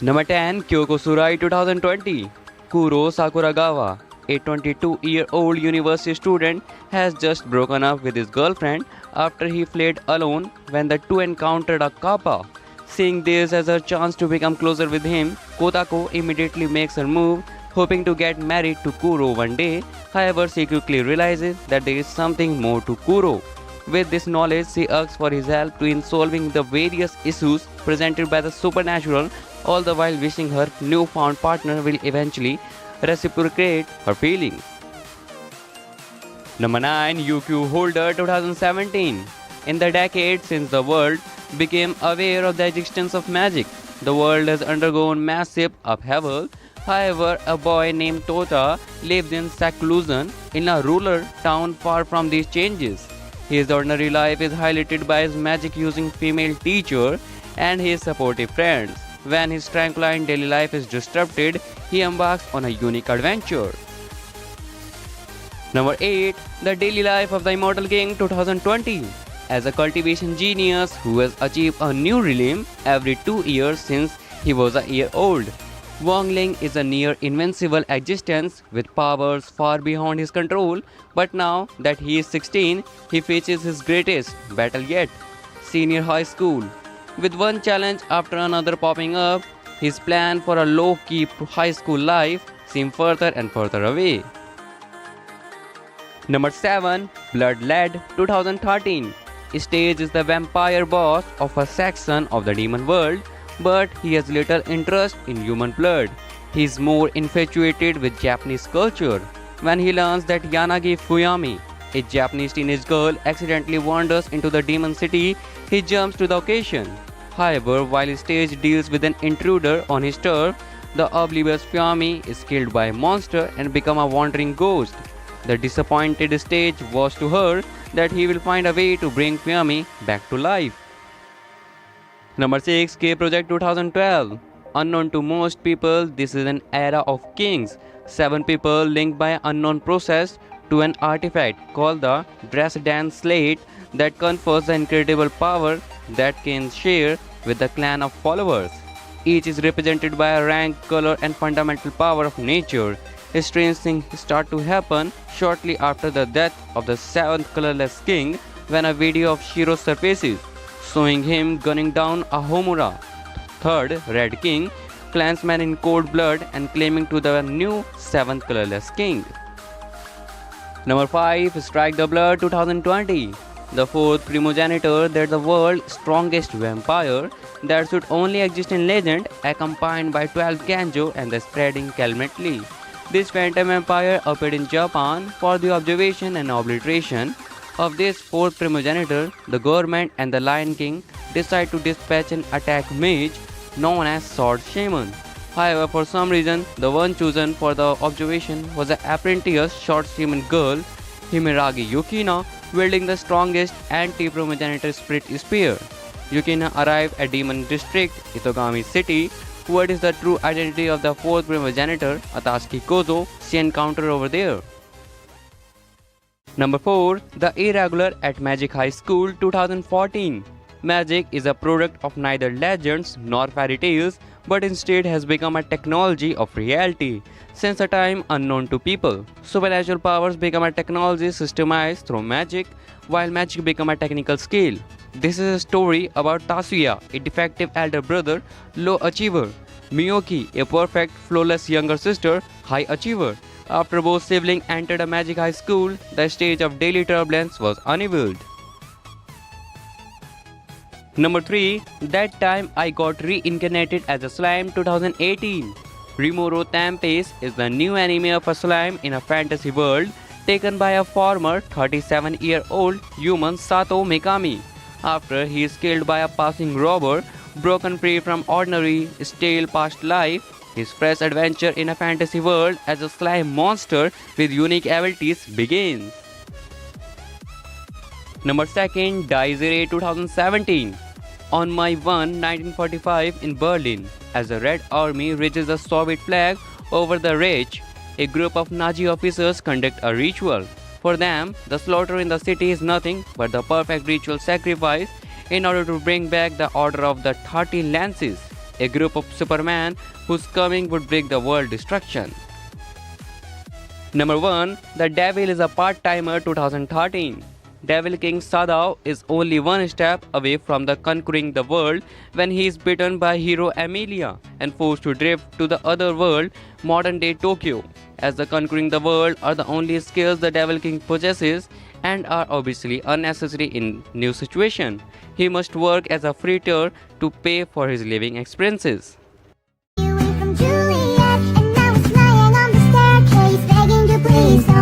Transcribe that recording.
Number 10, Kyoko Surai 2020. Kuro Sakuragawa, a 22-year-old university student, has just broken up with his girlfriend after he fled alone when the two encountered a kappa. Seeing this as her chance to become closer with him, Kotako immediately makes her move, hoping to get married to Kuro one day. However, she quickly realizes that there is something more to Kuro. With this knowledge, she asks for his help in solving the various issues presented by the supernatural, all the while wishing her newfound partner will eventually reciprocate her feelings. Number 9, UQ Holder 2017. In the decade since the world became aware of the existence of magic, the world has undergone massive upheaval. However, a boy named Tota lives in seclusion in a rural town far from these changes. His ordinary life is highlighted by his magic using female teacher and his supportive friends. When his tranquil daily life is disrupted, he embarks on a unique adventure. Number 8, The Daily Life of the Immortal King 2020. As a cultivation genius who has achieved a new realm every 2 years since he was a year old, Wang Ling is a near invincible existence with powers far beyond his control, but now that he is 16, he faces his greatest battle yet, senior high school. With one challenge after another popping up, his plan for a low-key high school life seems further and further away. Number 7, Blood Led 2013. Stage is the vampire boss of a section of the demon world, but he has little interest in human blood. He is more infatuated with Japanese culture. When he learns that Yanagi Fuyami, a Japanese teenage girl, accidentally wanders into the demon city, he jumps to the occasion. However, while Stage deals with an intruder on his turf, the oblivious Fuyami is killed by a monster and becomes a wandering ghost. The disappointed Stage vows to her that he will find a way to bring Fuyami back to life. Number 6, K Project 2012. Unknown to most people, this is an era of kings. 7 people linked by an unknown process to an artifact called the Dresden Slate that confers the incredible power that kings share with the clan of followers. Each is represented by a rank, color, and fundamental power of nature. Strange things start to happen shortly after the death of the 7th colorless king when a video of Shiro surfaces, showing him gunning down a Homura, 3rd Red King, clansman in cold blood and claiming to the new 7th colorless king. Number 5, Strike the Blood 2020. The 4th primogenitor, that the world's strongest vampire that should only exist in legend, accompanied by 12 Ganjo and the spreading Calmetli. This phantom vampire appeared in Japan for the observation and obliteration of this 4th primogenitor. The government and the Lion King decide to dispatch an attack mage known as Sword Shaman. However, for some reason, the one chosen for the observation was an apprentice short shaman girl, Himiragi Yukina, wielding the strongest anti-primogenitor spirit spear. Yukina arrived at Demon District, Itogami City. What is the true identity of the 4th primogenitor, Atasuki Kozo, she encountered over there? Number 4, The Irregular at Magic High School 2014. Magic is a product of neither legends nor fairy tales, but instead has become a technology of reality since a time unknown to people. Supernatural powers become a technology systemized through magic, while magic become a technical skill. This is a story about Tatsuya, a defective elder brother, low achiever, Miyoki, a perfect, flawless younger sister, high achiever. After both siblings entered a magic high school, the stage of daily turbulence was unveiled. Number 3, That Time I Got Reincarnated as a Slime 2018. Rimuru Tempest is the new anime of a slime in a fantasy world taken by a former 37-year-old human Sato Mikami. After he is killed by a passing robber, broken free from ordinary, stale past life, his fresh adventure in a fantasy world as a slime monster with unique abilities begins. Number 2, Daizere 2017. On May 1, 1945 in Berlin, as the Red Army raises the Soviet flag over the Reich, a group of Nazi officers conduct a ritual. For them, the slaughter in the city is nothing but the perfect ritual sacrifice in order to bring back the order of the 30 Lances. a group of Superman whose coming would bring the world destruction. Number 1. The Devil is a Part-Timer 2013. Devil King Sadao is only one step away from the conquering the world when he is bitten by hero Amelia and forced to drift to the other world, modern-day Tokyo. As the conquering the world are the only skills the Devil King possesses and are obviously unnecessary in new situation. He must work as a freighter to pay for his living expenses. Away from Juliet, and now it's lying on the staircase, begging to please.